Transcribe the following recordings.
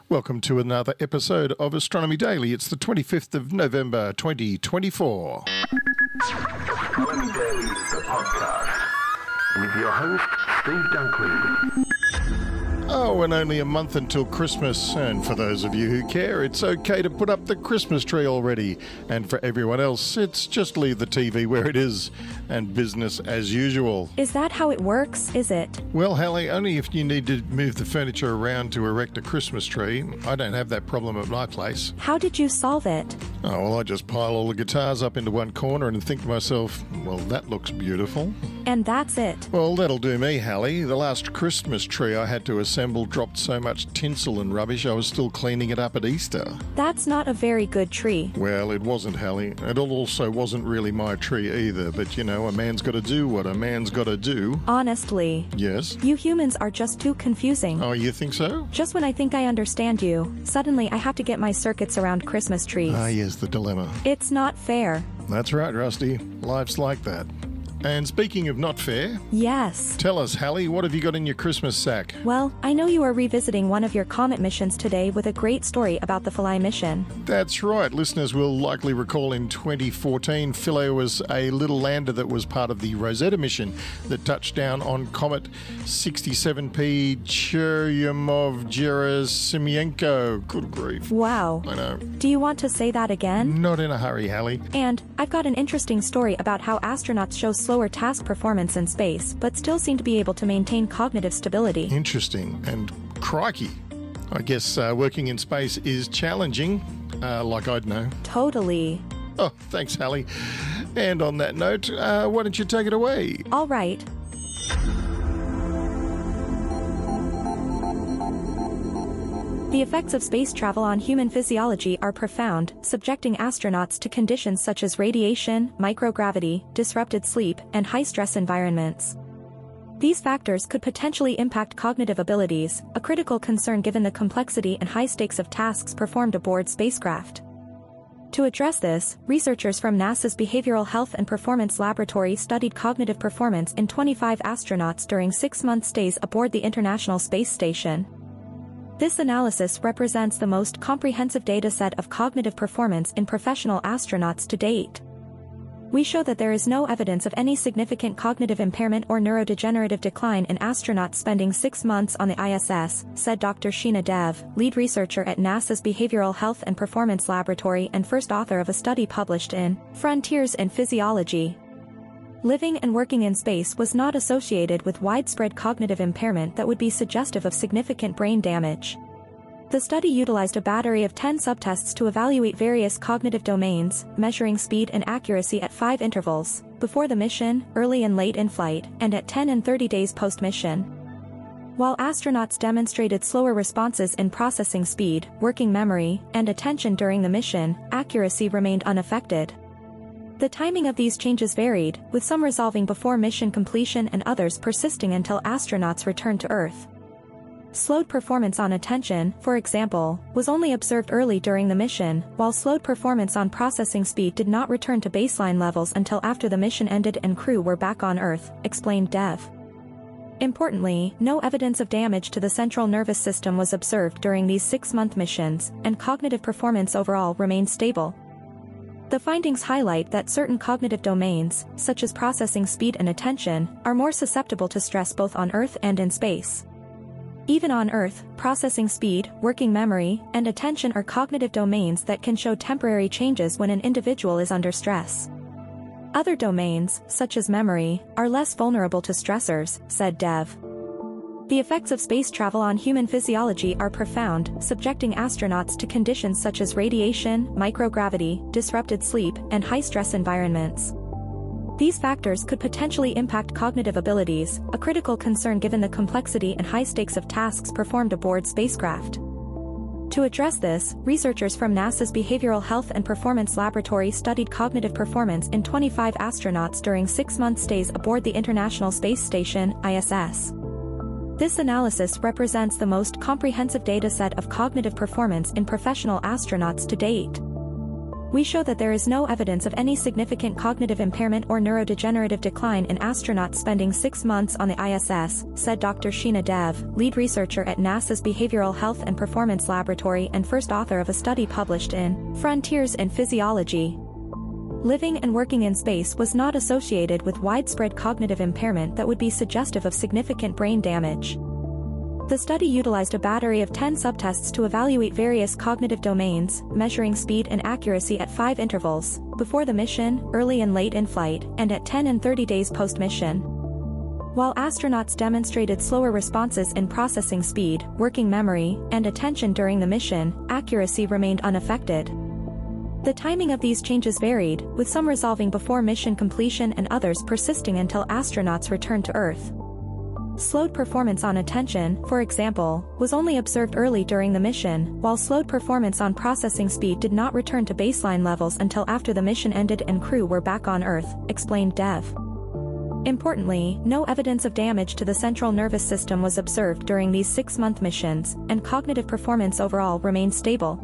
Welcome to another episode of Astronomy Daily. It's the 25th of November, 2024. Astronomy Daily, the podcast, with your host, Steve Dunkley. Oh, and only a month until Christmas, and for those of you who care, it's okay to put up the Christmas tree already. And for everyone else, it's just leave the TV where it is, and business as usual. Is that how it works, is it? Well, Hallie, only if you need to move the furniture around to erect a Christmas tree. I don't have that problem at my place. How did you solve it? Oh, well, I just pile all the guitars up into one corner and think to myself, well, that looks beautiful. And that's it? Well, that'll do me, Hallie. The last Christmas tree I had to assemble dropped so much tinsel and rubbish I was still cleaning it up at Easter. That's not a very good tree. Well, it wasn't, Hallie. It also wasn't really my tree either, but you know, a man's got to do what a man's got to do. Honestly. Yes? You humans are just too confusing. Oh, you think so? Just when I think I understand you, suddenly I have to get my circuits around Christmas trees. Ah, yes, the dilemma. It's not fair. That's right, Rusty. Life's like that. And speaking of not fair... Yes. Tell us, Hallie, what have you got in your Christmas sack? Well, I know you are revisiting one of your comet missions today with a great story about the Philae-mission. That's right. Listeners will likely recall in 2014, Philae was a little lander that was part of the Rosetta-mission that touched down on comet 67P Churyumov-Gerasimenko. Good grief. Wow. I know. Do you want to say that again? Not in a hurry, Hallie. And I've got an interesting story about how astronauts show slower task performance in space, but still seem to be able to maintain cognitive stability. Interesting. And crikey. I guess working in space is challenging, like I'd know. Totally. Oh, thanks, Hallie. And on that note, why don't you take it away? All right. The effects of space travel on human physiology are profound, subjecting astronauts to conditions such as radiation, microgravity, disrupted sleep, and high-stress environments. These factors could potentially impact cognitive abilities, a critical concern given the complexity and high stakes of tasks performed aboard spacecraft. To address this, researchers from NASA's Behavioral Health and Performance Laboratory studied cognitive performance in 25 astronauts during 6-month stays aboard the International Space Station. This analysis represents the most comprehensive dataset of cognitive performance in professional astronauts to date. We show that there is no evidence of any significant cognitive impairment or neurodegenerative decline in astronauts spending 6 months on the ISS, said Dr. Sheena Dev, lead researcher at NASA's Behavioral Health and Performance Laboratory and first author of a study published in Frontiers in Physiology. Living and working in space was not associated with widespread cognitive impairment that would be suggestive of significant brain damage. The study utilized a battery of 10 subtests to evaluate various cognitive domains, measuring speed and accuracy at 5 intervals, before the mission, early and late in flight, and at 10 and 30 days post-mission. While astronauts demonstrated slower responses in processing speed, working memory, and attention during the mission, accuracy remained unaffected. The timing of these changes varied, with some resolving before mission completion and others persisting until astronauts returned to Earth. Slowed performance on attention, for example, was only observed early during the mission, while slowed performance on processing speed did not return to baseline levels until after the mission ended and crew were back on Earth, explained Dev. Importantly, no evidence of damage to the central nervous system was observed during these 6-month missions, and cognitive performance overall remained stable. The findings highlight that certain cognitive domains, such as processing speed and attention, are more susceptible to stress both on Earth and in space. Even on Earth, processing speed, working memory, and attention are cognitive domains that can show temporary changes when an individual is under stress. Other domains, such as memory, are less vulnerable to stressors, said Dev. The effects of space travel on human physiology are profound, subjecting astronauts to conditions such as radiation, microgravity, disrupted sleep, and high-stress environments. These factors could potentially impact cognitive abilities, a critical concern given the complexity and high stakes of tasks performed aboard spacecraft. To address this, researchers from NASA's Behavioral Health and Performance Laboratory studied cognitive performance in 25 astronauts during 6-month stays aboard the International Space Station, ISS. This analysis represents the most comprehensive dataset of cognitive performance in professional astronauts to date. We show that there is no evidence of any significant cognitive impairment or neurodegenerative decline in astronauts spending 6 months on the ISS, said Dr. Sheena Dev, lead researcher at NASA's Behavioral Health and Performance Laboratory and first author of a study published in Frontiers in Physiology. Living and working in space was not associated with widespread cognitive impairment that would be suggestive of significant brain damage. The study utilized a battery of 10 subtests to evaluate various cognitive domains, measuring speed and accuracy at 5 intervals, before the mission, early and late in flight, and at 10 and 30 days post-mission. While astronauts demonstrated slower responses in processing speed, working memory, and attention during the mission, accuracy remained unaffected. The timing of these changes varied, with some resolving before mission completion and others persisting until astronauts returned to Earth. Slowed performance on attention, for example, was only observed early during the mission, while slowed performance on processing speed did not return to baseline levels until after the mission ended and crew were back on Earth, explained Dev. Importantly, no evidence of damage to the central nervous system was observed during these 6-month missions, and cognitive performance overall remained stable.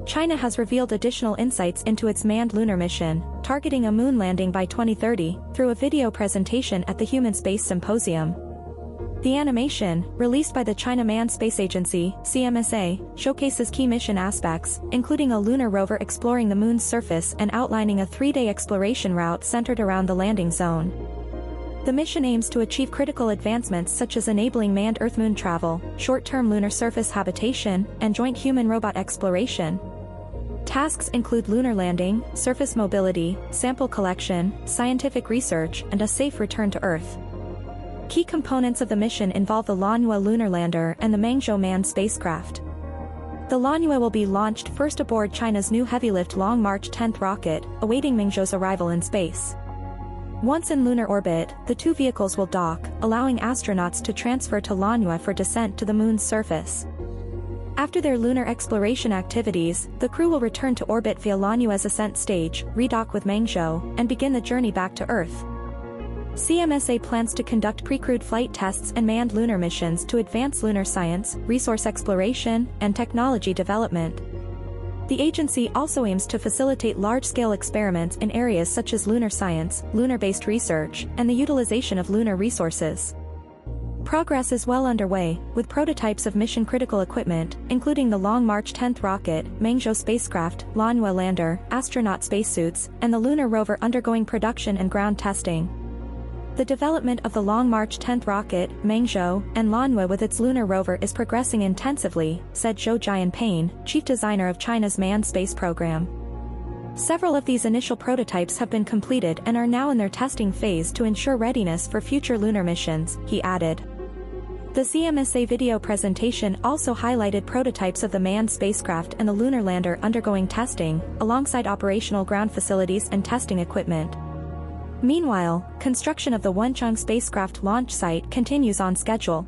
China has revealed additional insights into its manned lunar mission, targeting a moon landing by 2030, through a video presentation at the Human Space Symposium. The animation, released by the China Manned Space Agency, CMSA, showcases key mission aspects, including a lunar rover exploring the moon's surface and outlining a 3-day exploration route centered around the landing zone. The mission aims to achieve critical advancements such as enabling manned Earth-Moon travel, short-term lunar surface habitation, and joint human-robot exploration. Tasks include lunar landing, surface mobility, sample collection, scientific research, and a safe return to Earth. Key components of the mission involve the Lunar lunar lander and the Mengzhou manned spacecraft. The Lunar will be launched first aboard China's new heavy-lift Long March 10 rocket, awaiting Mengzhou's arrival in space. Once in lunar orbit, the two vehicles will dock, allowing astronauts to transfer to Lunar for descent to the moon's surface. After their lunar exploration activities, the crew will return to orbit via Luna's ascent stage, redock with Mengzhou, and begin the journey back to Earth. CMSA plans to conduct pre-crewed flight tests and manned lunar missions to advance lunar science, resource exploration, and technology development. The agency also aims to facilitate large-scale experiments in areas such as lunar science, lunar-based research, and the utilization of lunar resources. Progress is well underway, with prototypes of mission-critical equipment, including the Long March 10 rocket, Mengzhou spacecraft, Lunar-lander, astronaut spacesuits, and the lunar rover undergoing production and ground testing. The development of the Long March 10 rocket, Mengzhou, and Lunar with its lunar rover is progressing intensively, said Zhou Jianping, chief designer of China's manned space program. Several of these initial prototypes have been completed and are now in their testing phase to ensure readiness for future lunar missions, he added. The CMSA video presentation also highlighted prototypes of the manned spacecraft and the lunar lander undergoing testing, alongside operational ground facilities and testing equipment. Meanwhile, construction of the Wenchang spacecraft launch site continues on schedule.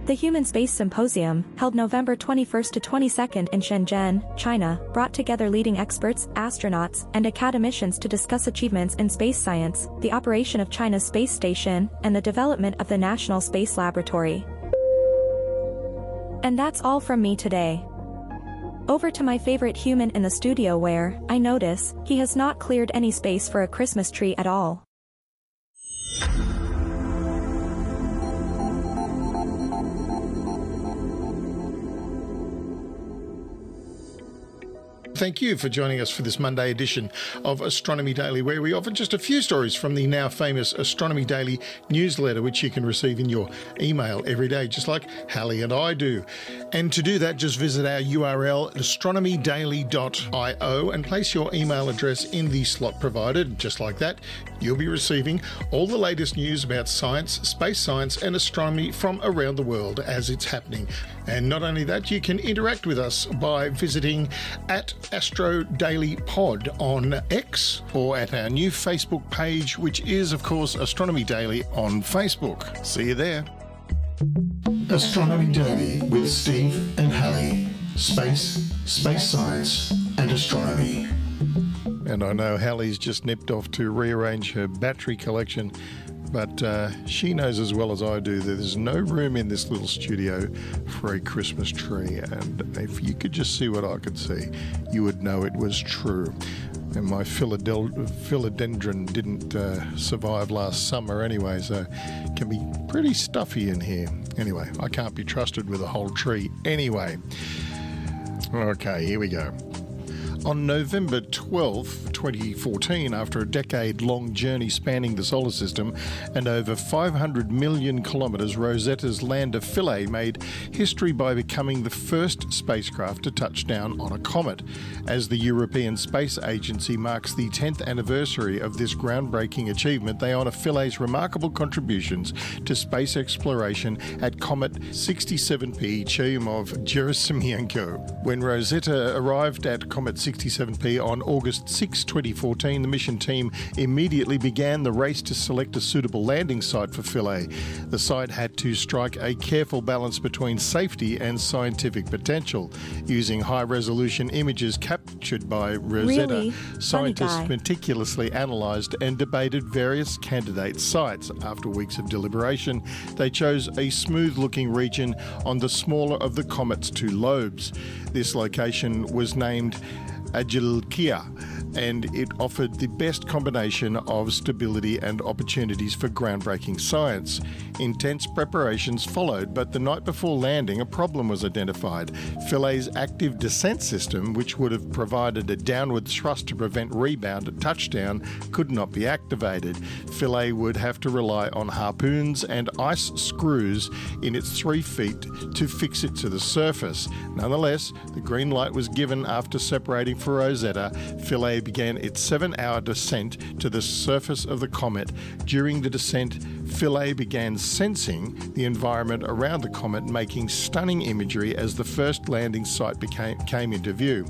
The Human Space Symposium, held November 21 to 22 in Shenzhen, China, brought together leading experts, astronauts, and academicians to discuss achievements in space science, the operation of China's space station, and the development of the National Space Laboratory. And that's all from me today. Over to my favorite human in the studio where, I notice, he has not cleared any space for a Christmas tree at all. Thank you for joining us for this Monday edition of Astronomy Daily, where we offer just a few stories from the now famous Astronomy Daily newsletter, which you can receive in your email every day, just like Hallie and I do. And to do that, just visit our URL, astronomydaily.io, and place your email address in the slot provided. Just like that, you'll be receiving all the latest news about science, space science, and astronomy from around the world as it's happening. And not only that, you can interact with us by visiting at Astro Daily Pod on X, or at our new Facebook page, which is, of course, Astronomy Daily on Facebook. See you there. Astronomy Daily with Steve and Hallie. Space, space science, and astronomy. And I know Hallie's just nipped off to rearrange her battery collection but she knows as well as I do that there's no room in this little studio for a Christmas tree, and if you could just see what I could see, you would know it was true. And my philodendron didn't survive last summer anyway, so it can be pretty stuffy in here. Anyway, I can't be trusted with a whole tree anyway. Okay, here we go. On November 12, 2014, after a decade-long journey spanning the solar system and over 500 million kilometres, Rosetta's lander Philae made history by becoming the first spacecraft to touch down on a comet. As the European Space Agency marks the 10th anniversary of this groundbreaking achievement, they honour Philae's remarkable contributions to space exploration at Comet 67P Churyumov-Gerasimenko. When Rosetta arrived at Comet 67P on August 6, 2014, the mission team immediately began the race to select a suitable landing site for Philae. The site had to strike a careful balance between safety and scientific potential. Using high-resolution images captured by Rosetta, scientists meticulously analysed and debated various candidate sites. After weeks of deliberation, they chose a smooth-looking region on the smaller of the comet's two lobes. This location was named Agilkia, and it offered the best combination of stability and opportunities for groundbreaking science. Intense preparations followed, but the night before landing, a problem was identified. Philae's active descent system, which would have provided a downward thrust to prevent rebound at touchdown, could not be activated. Philae would have to rely on harpoons and ice screws in its 3 feet to fix it to the surface. Nonetheless, the green light was given after separating for Rosetta. Philae began its 7-hour descent to the surface of the comet. During the descent, Philae began sensing the environment around the comet, making stunning imagery as the first landing site came into view.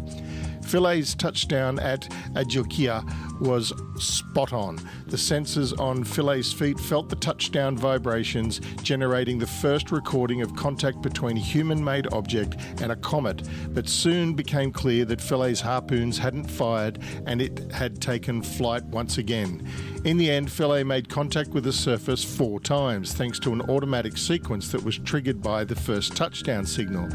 Philae's touchdown at Agilkia was spot on. The sensors on Philae's feet felt the touchdown vibrations, generating the first recording of contact between a human-made object and a comet, but soon became clear that Philae's harpoons hadn't fired and it had taken flight once again. In the end, Philae made contact with the surface 4 times, thanks to an automatic sequence that was triggered by the first touchdown signal.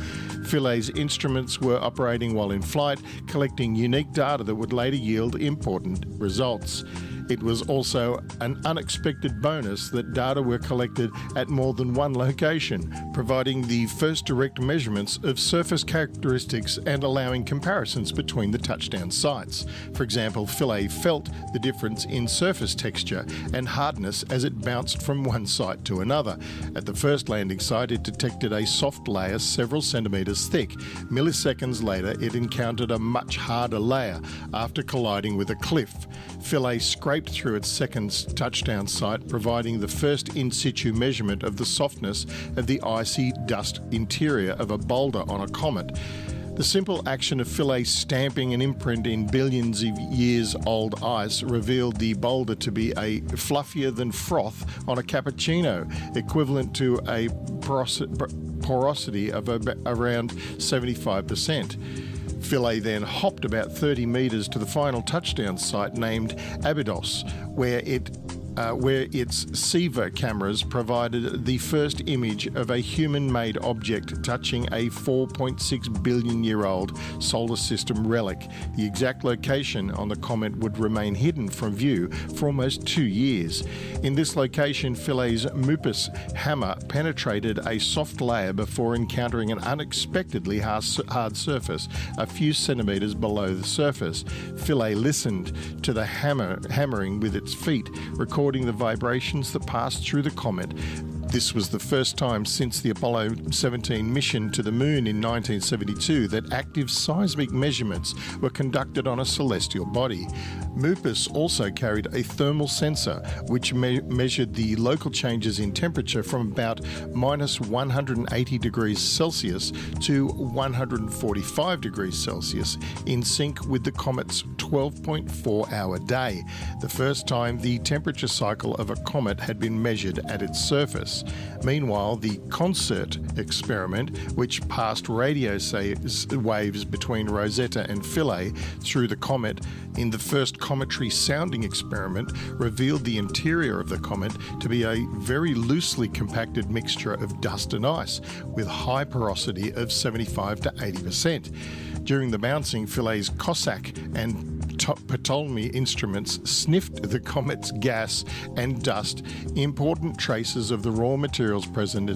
Philae's instruments were operating while in flight, collecting unique data that would later yield important results. It was also an unexpected bonus that data were collected at more than one location, providing the first direct measurements of surface characteristics and allowing comparisons between the touchdown sites. For example, Philae felt the difference in surface texture and hardness as it bounced from one site to another. At the first landing site, it detected a soft layer several centimetres thick. Milliseconds later, it encountered a much harder layer after colliding with a cliff. Philae scraped through its second touchdown site, providing the first in-situ measurement of the softness of the icy dust interior of a boulder on a comet. The simple action of Philae stamping an imprint in billions of years old ice revealed the boulder to be a fluffier than froth on a cappuccino, equivalent to a porosity of around 75%. Philae then hopped about 30 metres to the final touchdown site named Abydos, where its SIVA cameras provided the first image of a human-made object touching a 4.6 billion-year-old solar system relic. The exact location on the comet would remain hidden from view for almost 2 years. In this location, Philae's MUPUS hammer penetrated a soft layer before encountering an unexpectedly hard surface a few centimetres below the surface. Philae listened to the hammering with its feet, recording the vibrations that passed through the comet. This was the first time since the Apollo 17 mission to the Moon in 1972 that active seismic measurements were conducted on a celestial body. MUPUS also carried a thermal sensor which measured the local changes in temperature from about minus 180 degrees Celsius to 145 degrees Celsius, in sync with the comet's 12.4-hour day, the first time the temperature cycle of a comet had been measured at its surface. Meanwhile, the CONSERT experiment, which passed radio waves between Rosetta and Philae through the comet in the first cometary sounding experiment, revealed the interior of the comet to be a very loosely compacted mixture of dust and ice, with high porosity of 75 to 80%. During the bouncing, Philae's Cossack and Ptolemy instruments sniffed the comet's gas and dust, important traces of the raw materials present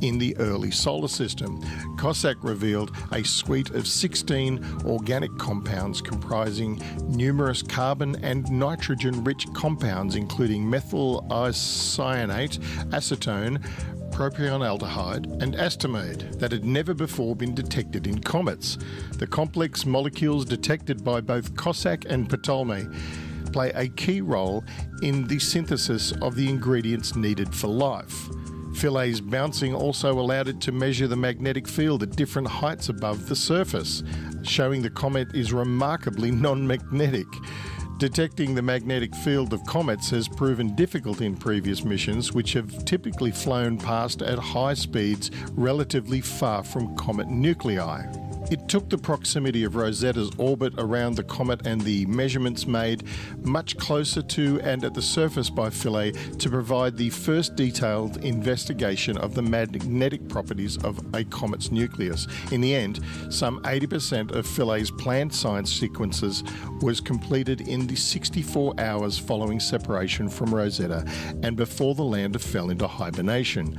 in the early solar system. Cossack revealed a suite of 16 organic compounds comprising numerous carbon and nitrogen-rich compounds, including methyl isocyanate, acetone, propionaldehyde and astamide that had never before been detected in comets. The complex molecules detected by both Cossack and Ptolemy play a key role in the synthesis of the ingredients needed for life. Philae's bouncing also allowed it to measure the magnetic field at different heights above the surface, showing the comet is remarkably non-magnetic. Detecting the magnetic field of comets has proven difficult in previous missions, which have typically flown past at high speeds relatively far from comet nuclei. It took the proximity of Rosetta's orbit around the comet and the measurements made much closer to and at the surface by Philae to provide the first detailed investigation of the magnetic properties of a comet's nucleus. In the end, some 80% of Philae's planned science sequences was completed in the 64 hours following separation from Rosetta and before the lander fell into hibernation.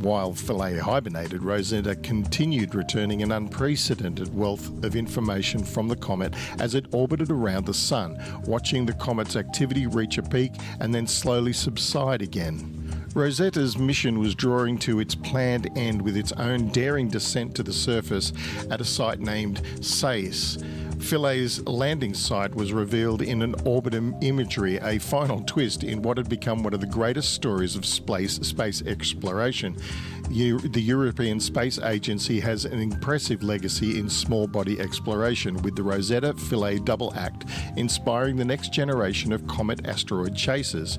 While Philae hibernated, Rosetta continued returning an unprecedented wealth of information from the comet as it orbited around the Sun, watching the comet's activity reach a peak and then slowly subside again. Rosetta's mission was drawing to its planned end with its own daring descent to the surface at a site named Sais. Philae's landing site was revealed in an orbit imagery, a final twist in what had become one of the greatest stories of space exploration. The European Space Agency has an impressive legacy in small body exploration, with the Rosetta-Philae double act inspiring the next generation of comet asteroid chasers.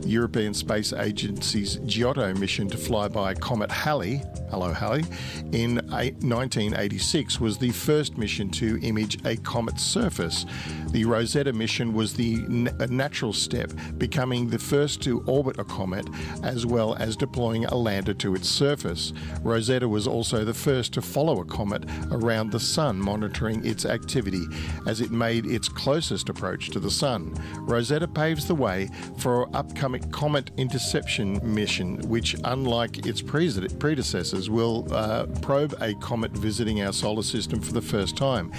The European Space Agency's Giotto mission to fly by comet Halley, hello Halley, in 1986 was the first mission to image a comet's surface. The Rosetta mission was the natural step, becoming the first to orbit a comet as well as deploying a lander to its surface. Rosetta was also the first to follow a comet around the Sun, monitoring its activity as it made its closest approach to the Sun. Rosetta paves the way for upcoming comet interception mission, which, unlike its predecessors, will probe a comet visiting our solar system for the first time.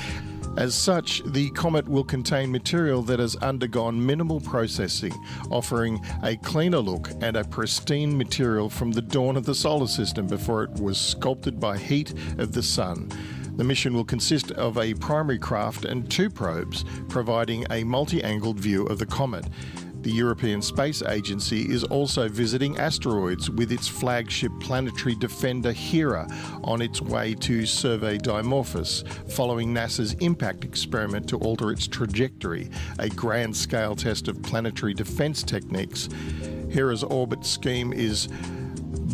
As such, the comet will contain material that has undergone minimal processing, offering a cleaner look and a pristine material from the dawn of the solar system before it was sculpted by heat of the Sun. The mission will consist of a primary craft and 2 probes, providing a multi-angled view of the comet. The European Space Agency is also visiting asteroids with its flagship planetary defender Hera on its way to survey Dimorphos, following NASA's impact experiment to alter its trajectory, a grand-scale test of planetary defense techniques. Hera's orbit scheme is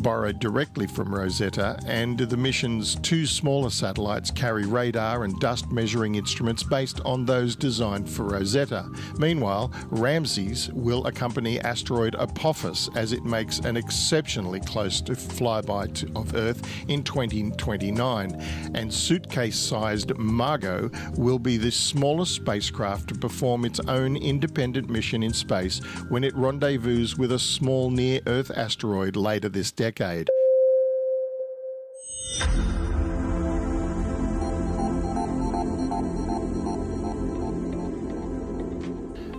borrowed directly from Rosetta, and the mission's 2 smaller satellites carry radar and dust measuring instruments based on those designed for Rosetta. Meanwhile, Ramses will accompany asteroid Apophis as it makes an exceptionally close to flyby of Earth in 2029, and suitcase-sized Margot will be the smallest spacecraft to perform its own independent mission in space when it rendezvous with a small near-Earth asteroid later this decade.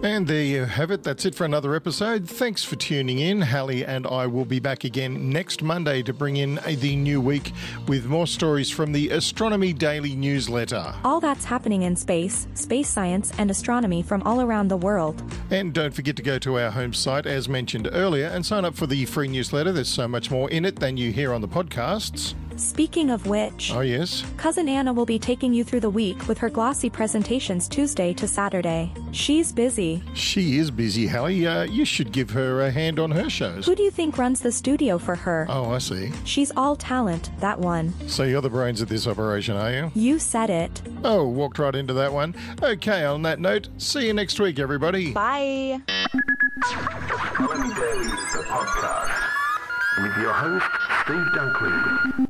And there you have it. That's it for another episode. Thanks for tuning in. Hallie and I will be back again next Monday to bring in the new week with more stories from the Astronomy Daily newsletter. All that's happening in space, space science, and astronomy from all around the world. And don't forget to go to our home site, as mentioned earlier, and sign up for the free newsletter. There's so much more in it than you hear on the podcasts. Speaking of which, Oh, yes? Cousin Anna will be taking you through the week with her glossy presentations Tuesday to Saturday. She's busy. She is busy, Hallie. You should give her a hand on her shows. Who do you think runs the studio for her? Oh, I see. She's all talent, that one. So you're the brains of this operation, are you? You said it. Oh, walked right into that one. Okay, on that note, see you next week, everybody. Bye. Astronomy Daily, the podcast, with your host, Steve Dunkley.